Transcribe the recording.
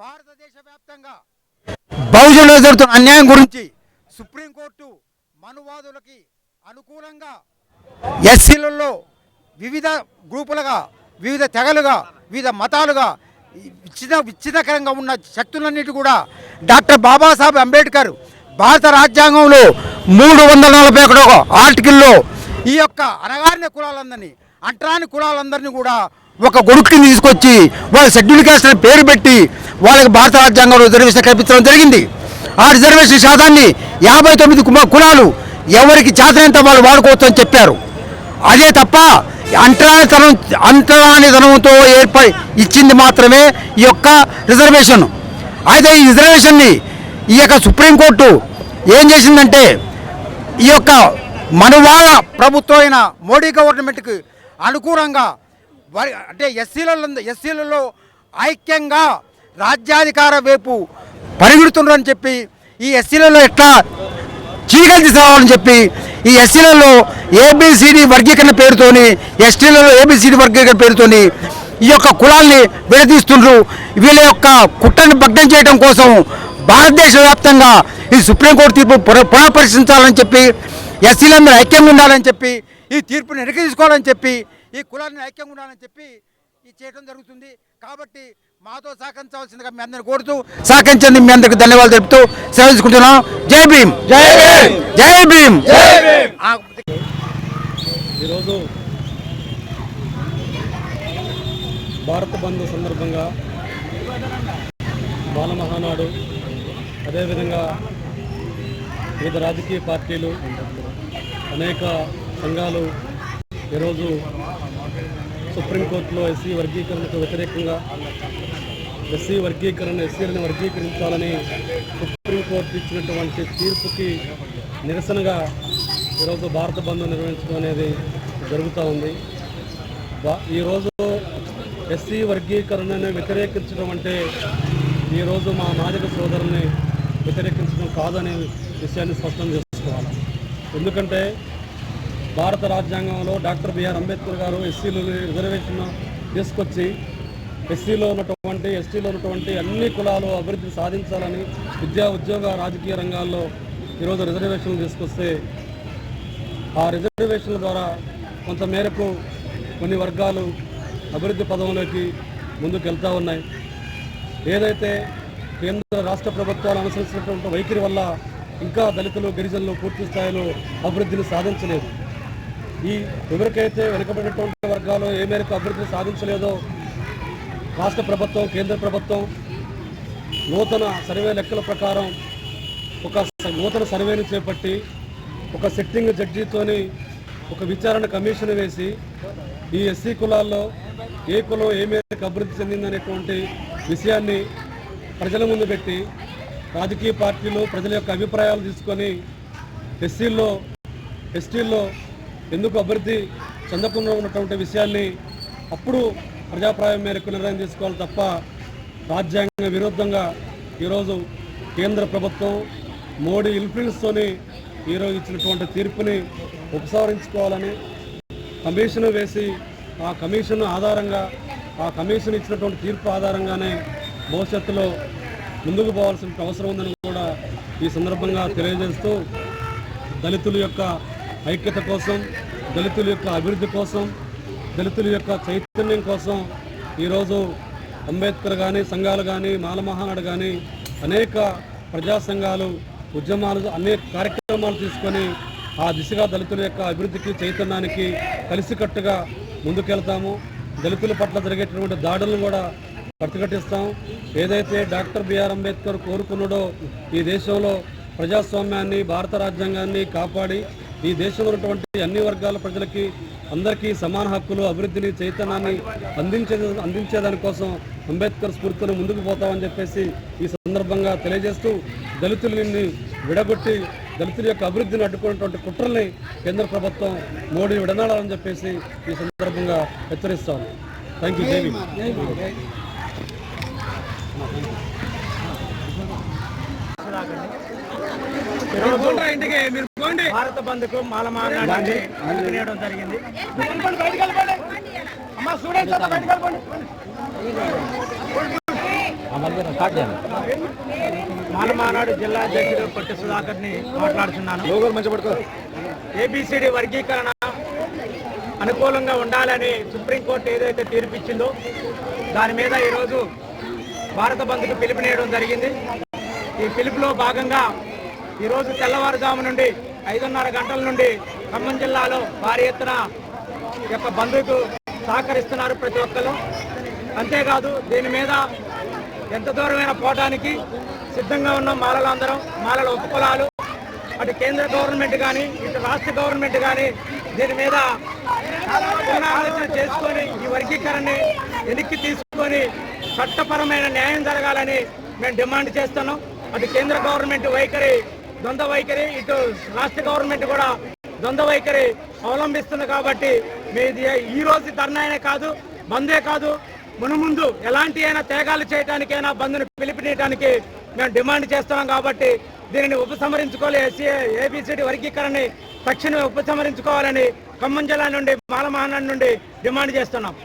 భారతదేశ వ్యాప్తంగా బహుజనులు ఎదుర్కొంటున్న అన్యాయం గురించి సుప్రీంకోర్టు మనువాదులకి అనుకూలంగా ఎస్సీలలో వివిధ గ్రూపులుగా, వివిధ తెగలుగా, వివిధ మతాలుగా విచ్ఛిన్నకరంగా ఉన్న శక్తులన్నిటి కూడా డాక్టర్ బాబాసాహెబ్ అంబేద్కర్ భారత రాజ్యాంగంలో 341 ఆర్టికల్లో ఈ యొక్క అనగారిన కులాలందరినీ, అంటరాని కులాలందరినీ కూడా ఒక గొడుక్కి తీసుకొచ్చి వాళ్ళ షెడ్యూల్ క్యాస్ట్ అని పేరు పెట్టి వాళ్ళకి భారత రాజ్యాంగంలో రిజర్వేషన్ కల్పించడం జరిగింది. ఆ రిజర్వేషన్ శాతాన్ని 59 కులాలు ఎవరికి చేతనంత వాళ్ళు వాడుకోవచ్చు అని చెప్పారు. అదే తప్ప అంటరానితనంతో ఇచ్చింది మాత్రమే ఈ యొక్క రిజర్వేషన్. అయితే ఈ రిజర్వేషన్ని ఈ యొక్క సుప్రీంకోర్టు ఏం చేసిందంటే ఈ యొక్క మనువాద ప్రభుత్వం అయిన మోడీ గవర్నమెంట్కి అనుకూలంగా అంటే ఎస్సీలలో ఐక్యంగా రాజ్యాధికార వైపు పరిగెడుతున్నారని చెప్పి ఈ ఎస్సీలలో ఎట్లా చీకలు తీసుకురావాలని చెప్పి ఈ ఎస్సీలలో ఏబిసిడి వర్గీకరణ పేరుతోని, ఎస్టీలలో ఏబిసిడి వర్గీకరణ పేరుతోని ఈ యొక్క కులాల్ని విడదీస్తుండ్రు. వీళ్ళ యొక్క కుట్రని భగ్నం చేయడం కోసం భారతదేశ వ్యాప్తంగా ఈ సుప్రీంకోర్టు తీర్పు పునఃపరిశీలించాలని చెప్పి, ఎస్సీలందరూ ఐక్యంగా ఉండాలని చెప్పి, ఈ తీర్పుని వెనక్కి తీసుకోవాలని చెప్పి, ఈ కులాన్ని ఐక్యంగా ఉండాలని చెప్పి చేయడం జరుగుతుంది. కాబట్టి మాతో సహకరించవలసిందిగా మీ అందరిని కోరుతూ, సహకరించింది మీ అందరికి ధన్యవాదాలు తెలుపుతూ సెలవు తీసుకుంటున్నాం. జై భీమ్, జై భీమ్, జై భీమ్, జై భీమ్. ఈరోజు భారత బంద్ సందర్భంగా బాలమహానాడు, అదేవిధంగా వివిధ రాజకీయ పార్టీలు, అనేక సంఘాలు ఈరోజు సుప్రీంకోర్టులో ఎస్సీ వర్గీకరణకు వ్యతిరేకంగా ఎస్సీలను వర్గీకరించాలని సుప్రీంకోర్టు ఇచ్చినటువంటి తీర్పుకి నిరసనగా ఈరోజు భారత బంద్ నిర్వహించడం అనేది జరుగుతూ ఉంది. ఈరోజు ఎస్సీ వర్గీకరణను వ్యతిరేకించడం అంటే ఈరోజు మా మాదిగ సోదరుల్ని వ్యతిరేకించడం కాదనే విషయాన్ని స్పష్టం చేసుకోవాలి. ఎందుకంటే భారత రాజ్యాంగంలో డాక్టర్ బిఆర్ అంబేద్కర్ గారు ఎస్సీలు రిజర్వేషన్ తీసుకొచ్చి ఎస్టీలో ఉన్నటువంటి అన్ని కులాలు అభివృద్ధి సాధించాలని విద్యా, ఉద్యోగ, రాజకీయ రంగాల్లో ఈరోజు రిజర్వేషన్లు తీసుకొస్తే ఆ రిజర్వేషన్ల ద్వారా కొంతమేరకు కొన్ని వర్గాలు అభివృద్ధి పదంలోకి ముందుకు వెళ్తూ ఉన్నాయి. ఏదైతే కేంద్ర రాష్ట్ర ప్రభుత్వాలు అనుసరిస్తున్నటువంటి వైఖరి వల్ల ఇంకా దళితులు, గిరిజనులు పూర్తి స్థాయిలో అభివృద్ధిని సాధించలేదు. ఈ ఎవరికైతే వెనుకబడినటువంటి వర్గాలు ఏ మేరకు అభివృద్ధిని సాధించలేదో రాష్ట్ర ప్రభుత్వం, కేంద్ర ప్రభుత్వం నూతన సర్వే లెక్కల ప్రకారం ఒక నూతన సర్వేని చేపట్టి ఒక సిట్టింగ్ జడ్జితోని ఒక విచారణ కమిషన్ వేసి ఈ ఎస్సీ కులాల్లో ఏ కులం ఏ మేరకు అభివృద్ధి చెందిందనేటువంటి విషయాన్ని ప్రజల ముందు పెట్టి రాజకీయ పార్టీలు ప్రజల యొక్క అభిప్రాయాలు తీసుకొని ఎస్టీల్లో ఎందుకు అభివృద్ధి చెందకుండా ఉన్నటువంటి విషయాన్ని అప్పుడు ప్రజాప్రాయం మేరకు నిర్ణయం తీసుకోవాలి తప్ప రాజ్యాంగ విరుద్ధంగా ఈరోజు కేంద్ర ప్రభుత్వం మోడీ ఇన్ఫ్లుయెన్స్తోని ఈరోజు ఇచ్చినటువంటి తీర్పుని ఉపసంహరించుకోవాలని కమిషన్ వేసి ఆ కమిషన్ ఇచ్చినటువంటి తీర్పు ఆధారంగానే భవిష్యత్తులో ముందుకు పోవాల్సిన అవసరం ఉందని కూడా ఈ సందర్భంగా తెలియజేస్తూ దళితుల యొక్క ఐక్యత కోసం, దళితుల యొక్క అభివృద్ధి కోసం, దళితుల యొక్క చైతన్యం కోసం ఈరోజు అంబేద్కర్ కానీ సంఘాలు కానీ మాల మహానాడు కానీ అనేక ప్రజా సంఘాలు ఉద్యమాలు అనేక కార్యక్రమాలు తీసుకొని ఆ దిశగా దళితుల యొక్క అభివృద్ధికి చైతన్యానికి కలిసికట్టుగా ముందుకెళ్తాము. దళితుల పట్ల జరిగేటటువంటి దాడులను కూడా ప్రతిఘటిస్తాం. ఏదైతే డాక్టర్ బిఆర్ అంబేద్కర్ కోరుకున్నాడో ఈ దేశంలో ప్రజాస్వామ్యాన్ని భారత రాజ్యాంగాన్ని కాపాడి ఈ దేశంలో ఉన్నటువంటి అన్ని వర్గాల ప్రజలకి అందరికీ సమాన హక్కులు అభివృద్ధిని చైతన్యాన్ని అందించేదానికోసం అంబేద్కర్ స్ఫూర్తిని ముందుకు పోతామని చెప్పేసి ఈ సందర్భంగా తెలియజేస్తూ దళితులని విడగొట్టి దళితుల యొక్క అభివృద్ధిని అడ్డుకున్నటువంటి కుట్రల్ని కేంద్ర ప్రభుత్వం మోడీ విడనాడాలని చెప్పేసి ఈ సందర్భంగా హెచ్చరిస్తాం. Thank you. భారత బంద్కు మాల మహానాడు పిలుపునివ్వడం జరిగింది. మాల మహానాడు జిల్లా అధ్యక్షుడు పొట్టి సుధాకర్ని మాట్లాడుతున్నాను. ఏబిసిడి వర్గీకరణ అనుకూలంగా ఉండాలని సుప్రీంకోర్టు ఏదైతే తీర్పిచ్చిందో దాని మీద ఈరోజు భారత బంద్కు పిలుపునివ్వడం జరిగింది. ఈ పిలుపులో భాగంగా ఈరోజు తెల్లవారుజాము నుండి 5:30 గంటల నుండి ఖమ్మం జిల్లాలో భారీ ఎత్తున యొక్క బంద్కు సహకరిస్తున్నారు ప్రతి ఒక్కరు. అంతేకాదు దీని మీద ఎంత దూరమైనా పోవడానికి సిద్ధంగా ఉన్న మాలలందరం, మాలల ఉపకులాలు, అటు కేంద్ర గవర్నమెంట్ కానీ ఇటు రాష్ట్ర గవర్నమెంట్ కానీ దీని మీద పునరాలోచన చేసుకొని ఈ వర్గీకరణని వెనక్కి తీసుకొని చట్టపరమైన న్యాయం జరగాలని మేము డిమాండ్ చేస్తున్నాం. అటు కేంద్ర గవర్నమెంట్ వైఖరి ద్వంద్వ వైఖరి, ఇటు రాష్ట్ర గవర్నమెంట్ కూడా ద్వంద్వ వైఖరి అవలంబిస్తుంది. కాబట్టి మీది ఈ రోజు ధర్నానే కాదు, బందే కాదు, మునుముందు ఎలాంటి అయినా త్యాగాలు చేయడానికైనా బంద్ను పిలుపునియడానికి మేము డిమాండ్ చేస్తున్నాం. కాబట్టి దీనిని ఉపసంహరించుకోవాలి. ఏబిసిడి వర్గీకరణని తక్షణమే ఉపసంహరించుకోవాలని ఖమ్మం జిల్లా నుండి మాల మహానాడు నుండి డిమాండ్ చేస్తున్నాం.